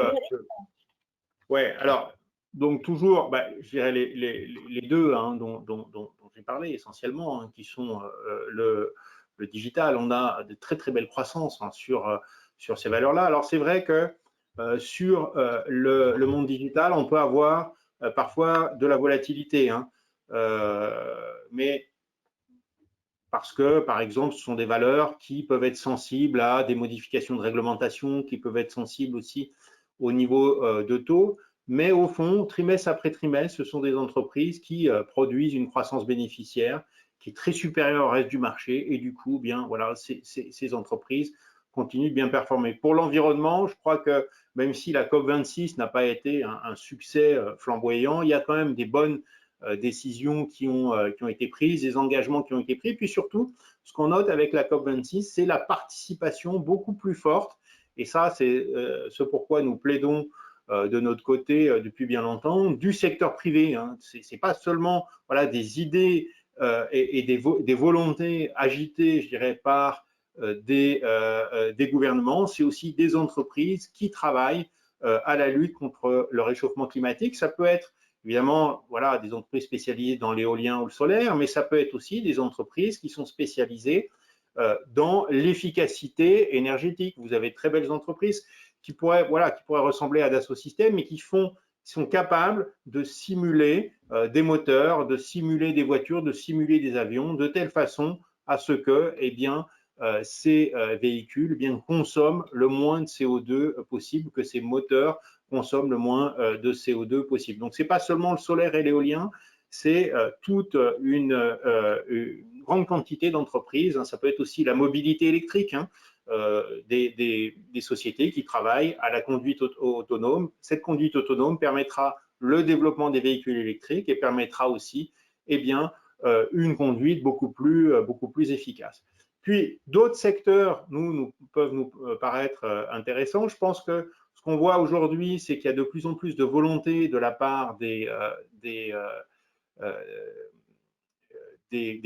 Ouais, alors, donc toujours, je dirais les deux dont j'ai parlé essentiellement, qui sont le digital. On a de très très belles croissances sur ces valeurs-là. Alors c'est vrai que sur le monde digital, on peut avoir parfois de la volatilité, mais parce que, par exemple, ce sont des valeurs qui peuvent être sensibles à des modifications de réglementation, qui peuvent être sensibles aussi au niveau de taux. mais au fond, trimestre après trimestre, ce sont des entreprises qui produisent une croissance bénéficiaire qui est très supérieure au reste du marché, et du coup, bien, voilà, ces entreprises continuent de bien performer. Pour l'environnement, je crois que même si la COP26 n'a pas été un succès flamboyant, il y a quand même des bonnes décisions qui ont été prises, des engagements qui ont été pris. Puis surtout, ce qu'on note avec la COP26, c'est la participation beaucoup plus forte. Et ça, c'est ce pourquoi nous plaidons de notre côté depuis bien longtemps, du secteur privé. Hein. Ce n'est pas seulement voilà, des idées et des volontés agitées, je dirais, par des gouvernements, c'est aussi des entreprises qui travaillent à la lutte contre le réchauffement climatique. Ça peut être évidemment voilà, des entreprises spécialisées dans l'éolien ou le solaire, mais ça peut être aussi des entreprises qui sont spécialisées dans l'efficacité énergétique. Vous avez de très belles entreprises qui pourraient ressembler à Dassault Systèmes, mais qui sont capables de simuler des moteurs, de simuler des voitures, de simuler des avions, de telle façon à ce que ces véhicules consomment le moins de CO2 possible, que ces moteurs consomment le moins de CO2 possible. Donc, ce n'est pas seulement le solaire et l'éolien, c'est toute une grande quantité d'entreprises. Ça peut être aussi la mobilité électrique, des sociétés qui travaillent à la conduite autonome. Cette conduite autonome permettra le développement des véhicules électriques et permettra aussi une conduite beaucoup plus efficace. Puis, d'autres secteurs peuvent nous paraître intéressants. Je pense que ce qu'on voit aujourd'hui, c'est qu'il y a de plus en plus de volonté de la part des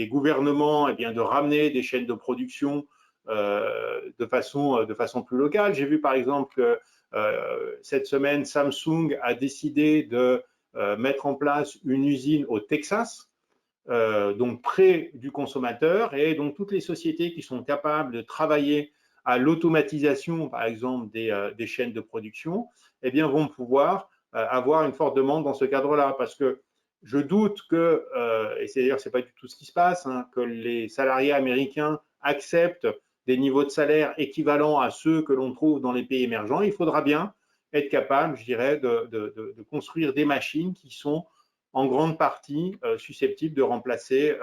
gouvernements de ramener des chaînes de production de façon plus locale. J'ai vu par exemple que cette semaine, Samsung a décidé de mettre en place une usine au Texas, donc près du consommateur, et donc toutes les sociétés qui sont capables de travailler à l'automatisation, par exemple, des chaînes de production, vont pouvoir avoir une forte demande dans ce cadre-là, parce que je doute que, et c'est-à-dire c'est pas du tout ce qui se passe, que les salariés américains acceptent des niveaux de salaire équivalents à ceux que l'on trouve dans les pays émergents. Il faudra bien être capable, je dirais, de construire des machines qui sont en grande partie susceptibles de remplacer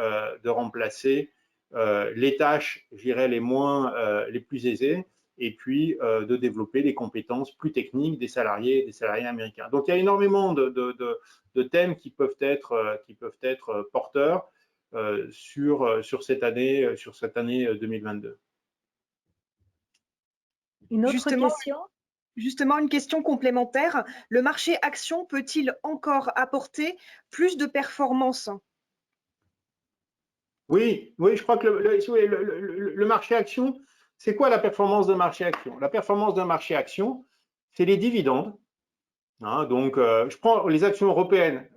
les tâches, je dirais, les plus aisées, et puis de développer des compétences plus techniques des salariés américains. Donc, il y a énormément de thèmes qui peuvent être porteurs sur cette année 2022. Une autre question ? Justement, une question complémentaire. Le marché action peut-il encore apporter plus de performance? Oui, je crois que le marché action, c'est quoi la performance d'un marché action? La performance d'un marché action, c'est les dividendes. Donc, je prends les actions européennes,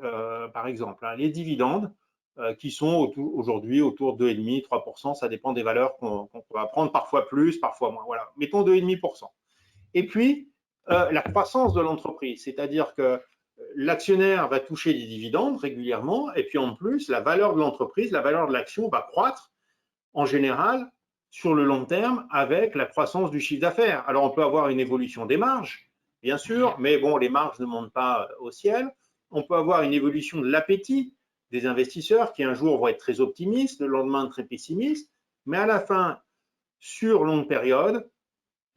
par exemple, les dividendes qui sont aujourd'hui autour de 2,5–3%, ça dépend des valeurs qu'on va prendre, parfois plus, parfois moins. Voilà, mettons 2,5%. Et puis, la croissance de l'entreprise, c'est-à-dire que l'actionnaire va toucher des dividendes régulièrement, et puis en plus, la valeur de l'entreprise, la valeur de l'action va croître en général sur le long terme avec la croissance du chiffre d'affaires. Alors, on peut avoir une évolution des marges, bien sûr, mais bon, les marges ne montent pas au ciel. On peut avoir une évolution de l'appétit des investisseurs qui un jour vont être très optimistes, le lendemain très pessimistes, mais à la fin, sur longue période,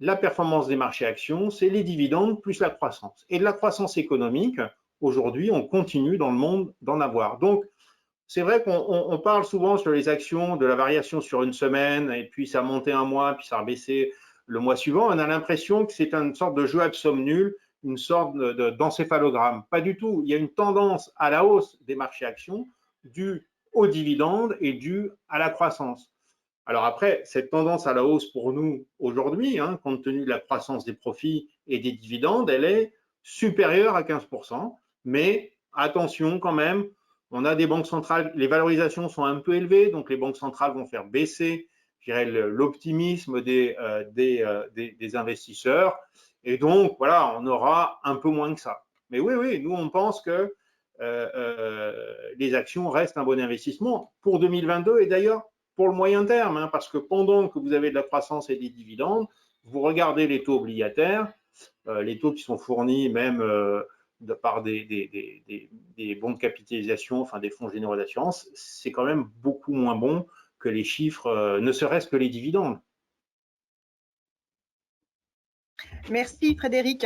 la performance des marchés actions, c'est les dividendes plus la croissance. Et de la croissance économique, aujourd'hui, on continue dans le monde d'en avoir. Donc, c'est vrai qu'on parle souvent sur les actions de la variation sur une semaine, et puis ça a monté un mois, puis ça a baissé le mois suivant. On a l'impression que c'est une sorte de jeu à somme nulle, une sorte d'encéphalogramme. Pas du tout. Il y a une tendance à la hausse des marchés actions due aux dividendes et due à la croissance. Alors après, cette tendance à la hausse pour nous aujourd'hui, compte tenu de la croissance des profits et des dividendes, elle est supérieure à 15%. Mais attention quand même, on a des banques centrales, les valorisations sont un peu élevées, donc les banques centrales vont faire baisser, je dirais, l'optimisme des investisseurs. Et donc, voilà, on aura un peu moins que ça. Mais oui, nous, on pense que les actions restent un bon investissement pour 2022 et d'ailleurs, pour le moyen terme, parce que pendant que vous avez de la croissance et des dividendes, vous regardez les taux obligataires, les taux qui sont fournis même de par des bons de capitalisation, enfin des fonds généraux d'assurance, c'est quand même beaucoup moins bon que les chiffres, ne serait-ce que les dividendes. Merci Frédéric.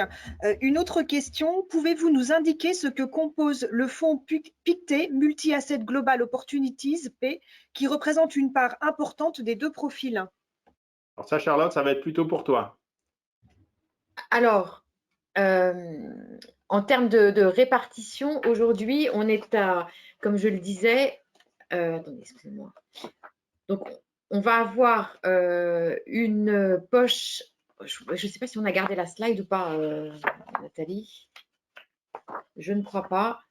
Une autre question, pouvez-vous nous indiquer ce que compose le fonds Pictet Multi-Asset Global Opportunities P, qui représente une part importante des deux profils? Alors ça, Charlotte, ça va être plutôt pour toi. Alors, en termes de répartition, aujourd'hui, on est à, comme je le disais, attendez, excusez-moi. Donc, on va avoir une poche, je ne sais pas si on a gardé la slide ou pas, Nathalie. Je ne crois pas.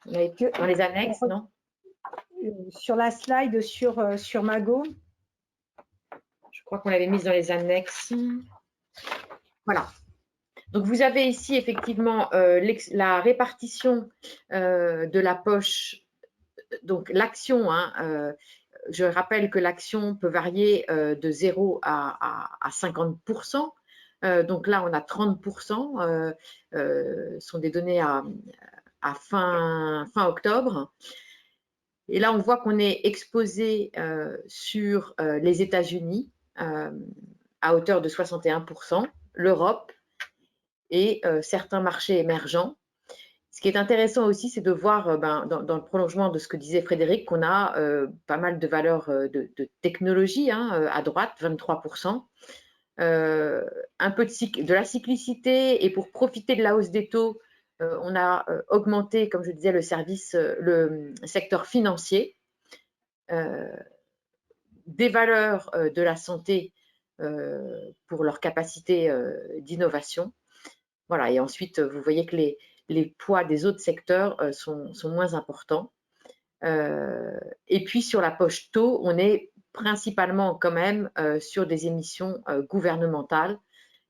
On avait dans les annexes, non? Sur la slide sur Mago. Je crois qu'on l'avait mise dans les annexes. Voilà. Donc, vous avez ici effectivement la répartition de la poche. Donc, l'action, je rappelle que l'action peut varier de 0 à 50%. Donc là, on a 30%, sont des données à fin octobre. Et là, on voit qu'on est exposé sur les États-Unis à hauteur de 61%, l'Europe et certains marchés émergents. Ce qui est intéressant aussi, c'est de voir dans le prolongement de ce que disait Frédéric, qu'on a pas mal de valeurs de technologie à droite, 23%, un peu de la cyclicité, et pour profiter de la hausse des taux, on a augmenté, comme je disais, le secteur financier, des valeurs de la santé pour leur capacité d'innovation. Voilà, et ensuite, vous voyez que les poids des autres secteurs sont moins importants. Et puis, sur la poche taux, on est principalement quand même sur des émissions gouvernementales,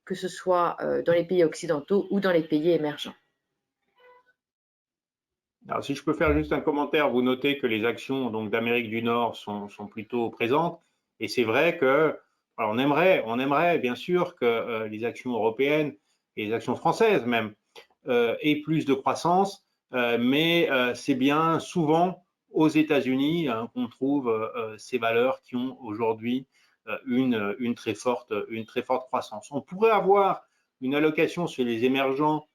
que ce soit dans les pays occidentaux ou dans les pays émergents. Alors, si je peux faire juste un commentaire, vous notez que les actions d'Amérique du Nord sont plutôt présentes. Et c'est vrai que on aimerait bien sûr que les actions européennes et les actions françaises même aient plus de croissance, mais c'est bien souvent aux États-Unis qu'on trouve ces valeurs qui ont aujourd'hui une très forte croissance. On pourrait avoir une allocation sur les émergents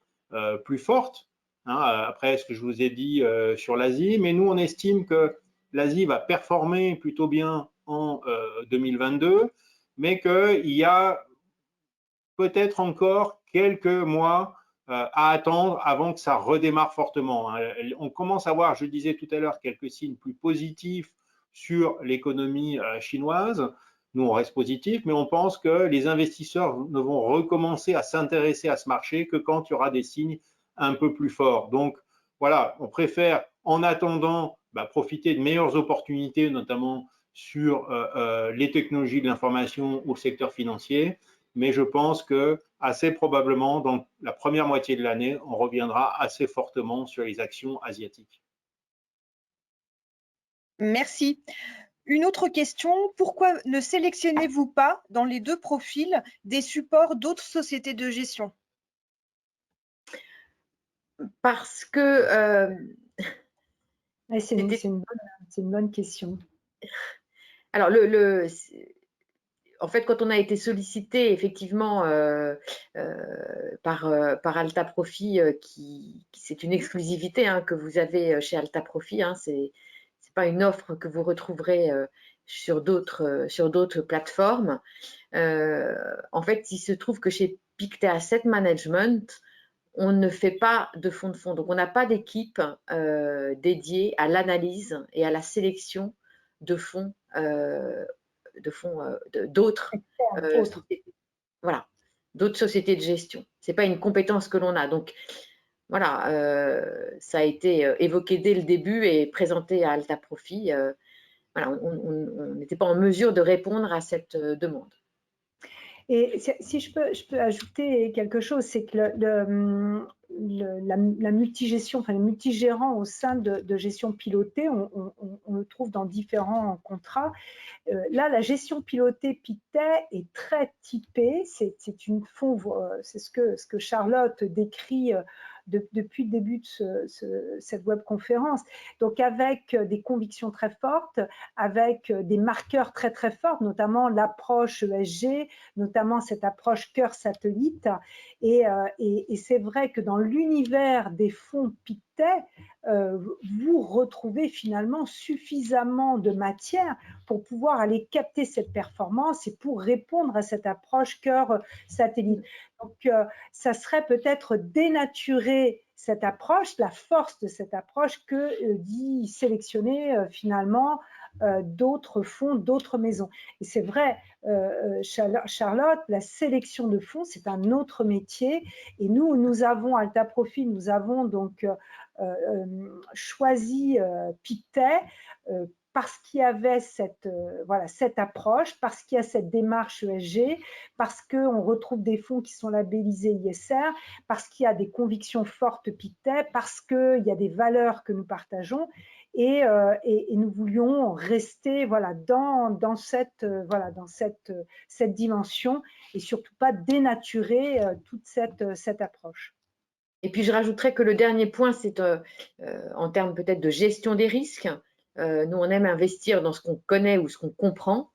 plus forte, après ce que je vous ai dit sur l'Asie, mais nous on estime que l'Asie va performer plutôt bien en 2022, mais qu'il y a peut-être encore quelques mois à attendre avant que ça redémarre fortement. On commence à voir, je disais tout à l'heure, quelques signes plus positifs sur l'économie chinoise. Nous, on reste positif, mais on pense que les investisseurs ne vont recommencer à s'intéresser à ce marché que quand il y aura des signes un peu plus forts. Donc, voilà, on préfère, en attendant, profiter de meilleures opportunités, notamment sur les technologies de l'information ou le secteur financier. Mais je pense que assez probablement, dans la première moitié de l'année, on reviendra assez fortement sur les actions asiatiques. Merci. Une autre question, pourquoi ne sélectionnez-vous pas dans les deux profils des supports d'autres sociétés de gestion? Parce que c'est une bonne question. Alors, en fait, quand on a été sollicité effectivement par Alta Profit, c'est une exclusivité que vous avez chez Alta Profit, c'est pas une offre que vous retrouverez sur d'autres plateformes. En fait, il se trouve que chez Pictet Asset Management, on ne fait pas de fonds de fonds. Donc, on n'a pas d'équipe dédiée à l'analyse et à la sélection de fonds d'autres voilà, d'autres sociétés de gestion. Ce n'est pas une compétence que l'on a. Donc, voilà, ça a été évoqué dès le début et présenté à Alta Profit. Voilà, on n'était pas en mesure de répondre à cette demande. Et si je peux ajouter quelque chose, c'est que la multigestion, enfin le multigérant au sein de gestion pilotée, on le trouve dans différents contrats. Là, la gestion pilotée Pictet est très typée. C'est ce que Charlotte décrit depuis le début de cette webconférence. Donc avec des convictions très fortes, avec des marqueurs très très forts, notamment l'approche ESG, notamment cette approche cœur satellite. Et c'est vrai que dans l'univers des fonds Pictet, vous retrouvez finalement suffisamment de matière pour pouvoir aller capter cette performance et pour répondre à cette approche cœur satellite. Donc, ça serait peut-être dénaturer cette approche, la force de cette approche, que d'y sélectionner finalement d'autres fonds, d'autres maisons. Et c'est vrai, Charlotte, la sélection de fonds, c'est un autre métier. Et nous avons, Alta Profil, nous avons donc choisi Pictet parce qu'il y avait cette approche, parce qu'il y a cette démarche ESG, parce qu'on retrouve des fonds qui sont labellisés ISR, parce qu'il y a des convictions fortes Pictet, parce qu'il y a des valeurs que nous partageons. Et nous voulions rester dans cette dimension et surtout pas dénaturer toute cette approche. Et puis je rajouterais que le dernier point, c'est en termes peut-être de gestion des risques. Nous, on aime investir dans ce qu'on connaît ou ce qu'on comprend.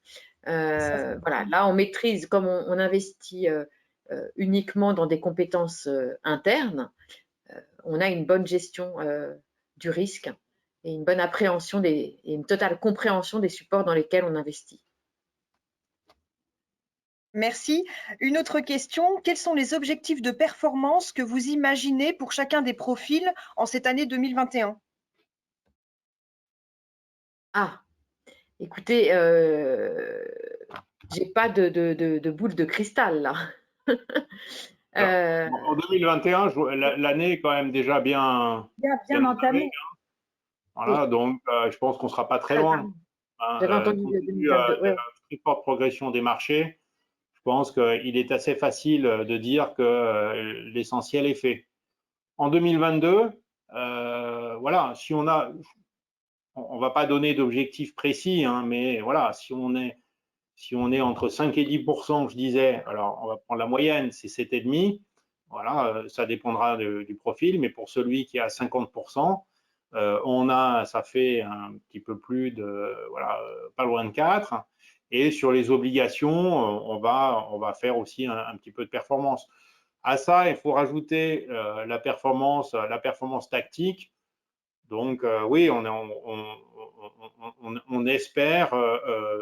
Voilà, là, on maîtrise, comme on investit uniquement dans des compétences internes, on a une bonne gestion du risque et une bonne appréhension et une totale compréhension des supports dans lesquels on investit. Merci. Une autre question, quels sont les objectifs de performance que vous imaginez pour chacun des profils en cette année 2021? Ah, écoutez, j'ai pas de boule de cristal là. Alors, en 2021, l'année est quand même déjà bien entamée. Voilà, oui. Donc je pense qu'on ne sera pas très loin. J'avais entendu compte tenu 2022, de la très forte progression des marchés, je pense qu'il est assez facile de dire que l'essentiel est fait. En 2022, voilà, si on ne va pas donner d'objectifs précis, hein, mais voilà, si on est entre 5 et 10%, je disais, alors on va prendre la moyenne, c'est 7,5%, voilà, ça dépendra du profil, mais pour celui qui est à 50%, ça fait un petit peu plus de, voilà, pas loin de 4. Et sur les obligations, on va faire aussi un petit peu de performance. À ça, il faut rajouter la performance tactique. Donc oui, on espère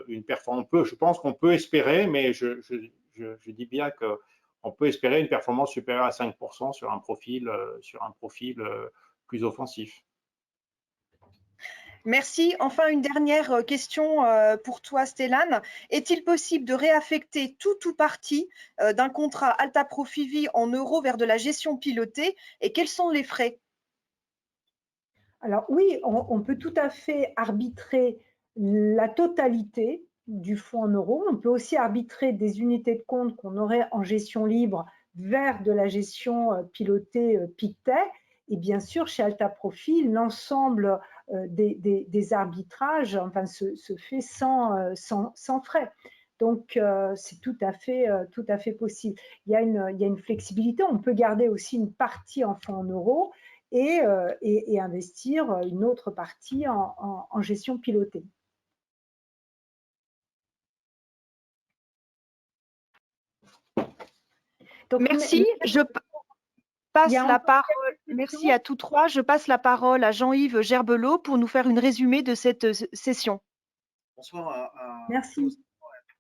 une performance. Je pense qu'on peut espérer, mais je dis bien qu'on peut espérer une performance supérieure à 5% sur un profil plus offensif. Merci. Enfin, une dernière question pour toi, Stellan. Est-il possible de réaffecter tout ou partie d'un contrat Alta Profivi en euros vers de la gestion pilotée et quels sont les frais? Alors oui, on peut tout à fait arbitrer la totalité du fonds en euros. On peut aussi arbitrer des unités de compte qu'on aurait en gestion libre vers de la gestion pilotée Pictet. Et bien sûr, chez Alta Profil, l'ensemble des arbitrages se fait sans frais. Donc, c'est tout à fait possible. Il y a une flexibilité. On peut garder aussi une partie en fonds en euros et investir une autre partie en gestion pilotée. Donc, merci. Je passe la parole. Merci à tous trois. Je passe la parole à Jean-Yves Gerbelot pour nous faire une résumé de cette session. Bonsoir à Merci.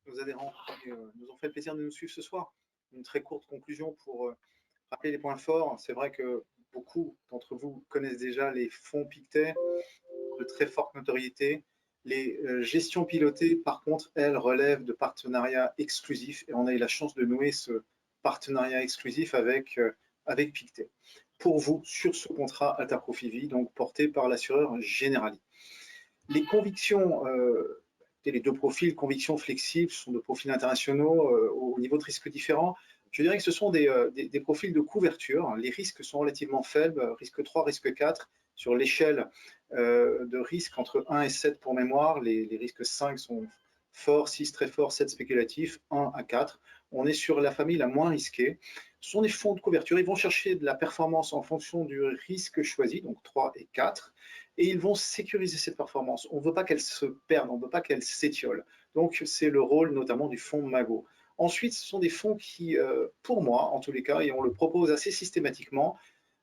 Nos adhérents qui nous ont fait le plaisir de nous suivre ce soir. Une très courte conclusion pour rappeler les points forts. C'est vrai que beaucoup d'entre vous connaissent déjà les fonds Pictet de très forte notoriété. Les gestions pilotées, par contre, elles relèvent de partenariats exclusifs et on a eu la chance de nouer ce partenariat exclusif avec Pictet. Pour vous, sur ce contrat Alta Profivi, donc porté par l'assureur Generali. Les convictions, les deux profils, convictions flexibles, sont de profils internationaux au niveau de risques différents. Je dirais que ce sont des profils de couverture. Les risques sont relativement faibles, risque 3, risque 4. Sur l'échelle de risque entre 1 et 7 pour mémoire, les risques 5 sont forts, 6 très forts, 7 spéculatifs, 1 à 4. On est sur la famille la moins risquée. Ce sont des fonds de couverture. Ils vont chercher de la performance en fonction du risque choisi, donc 3 et 4, et ils vont sécuriser cette performance. On ne veut pas qu'elle se perde, on ne veut pas qu'elle s'étiole. Donc, c'est le rôle notamment du fonds Mago. Ensuite, ce sont des fonds qui, pour moi, en tous les cas, et on le propose assez systématiquement,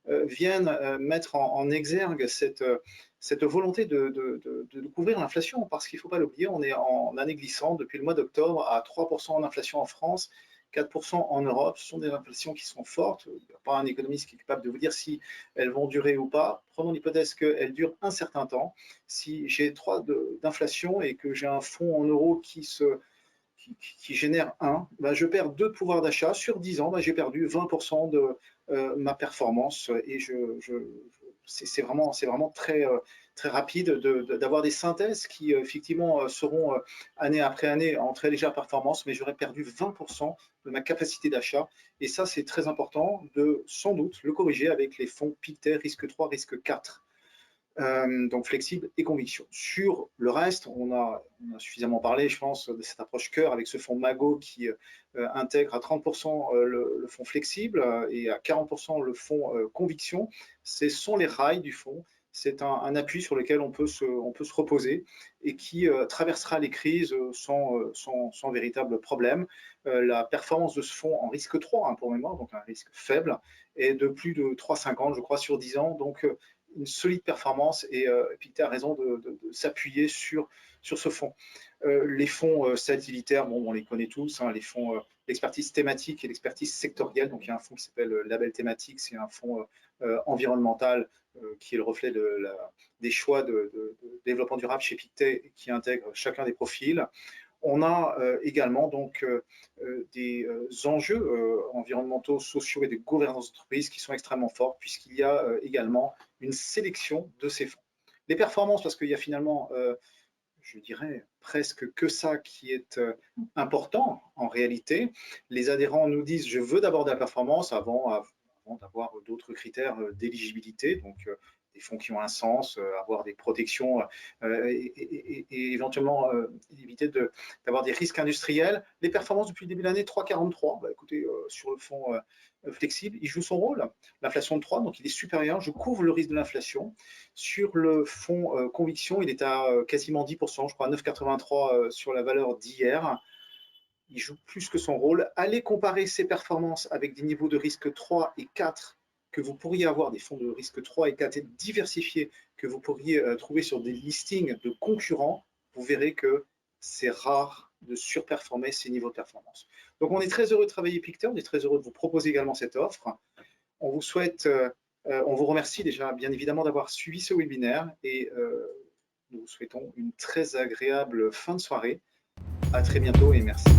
viennent mettre en exergue cette volonté de couvrir l'inflation, parce qu'il ne faut pas l'oublier, on est en année glissante depuis le mois d'octobre à 3% en inflation en France, 4% en Europe. Ce sont des inflations qui sont fortes. Il n'y a pas un économiste qui est capable de vous dire si elles vont durer ou pas. Prenons l'hypothèse qu'elles durent un certain temps. Si j'ai 3 d'inflation et que j'ai un fonds en euros qui génère 1, ben je perds 2 de pouvoir d'achat. Sur 10 ans, ben j'ai perdu 20% de ma performance. Et c'est vraiment très, très rapide d'avoir des synthèses qui, effectivement, seront année après année en très légère performance, mais j'aurais perdu 20% de ma capacité d'achat. Et ça, c'est très important de, sans doute, le corriger avec les fonds Pictet, risque 3, risque 4. Donc flexible et conviction. Sur le reste, on a suffisamment parlé, je pense, de cette approche cœur avec ce fonds Mago qui intègre à 30% le fonds flexible et à 40% le fonds conviction. Ce sont les rails du fonds. C'est un appui sur lequel on peut se reposer et qui traversera les crises sans véritable problème. La performance de ce fonds en risque 3, pour mémoire, donc un risque faible, est de plus de 3,50, je crois, sur 10 ans. Donc, une solide performance et Pictet a raison de s'appuyer sur ce fonds. Les fonds satellitaires, bon, on les connaît tous, hein, les fonds l'expertise thématique et l'expertise sectorielle. Donc, il y a un fonds qui s'appelle Label Thématique, c'est un fonds environnemental qui est le reflet des choix de développement durable chez Pictet qui intègre chacun des profils. On a également donc des enjeux environnementaux, sociaux et de gouvernance d'entreprise qui sont extrêmement forts puisqu'il y a également une sélection de ces fonds. Les performances, parce qu'il y a finalement, je dirais, presque que ça qui est important en réalité. Les adhérents nous disent « je veux d'abord de la performance avant d'avoir d'autres critères d'éligibilité ». Donc, des fonds qui ont un sens, avoir des protections et éventuellement éviter d'avoir des risques industriels. Les performances depuis le début de l'année, 3,43. Bah, écoutez, sur le fonds flexible, il joue son rôle. L'inflation de 3, donc il est supérieur. Je couvre le risque de l'inflation. Sur le fonds conviction, il est à quasiment 10%, je crois 9,83 sur la valeur d'hier. Il joue plus que son rôle. Allez comparer ses performances avec des niveaux de risque 3 et 4 que vous pourriez avoir, des fonds de risque 3 et 4 et diversifiés que vous pourriez trouver sur des listings de concurrents, vous verrez que c'est rare de surperformer ces niveaux de performance. Donc on est très heureux de travailler Pictet, on est très heureux de vous proposer également cette offre. On vous souhaite, on vous remercie déjà bien évidemment d'avoir suivi ce webinaire et nous vous souhaitons une très agréable fin de soirée. À très bientôt et merci.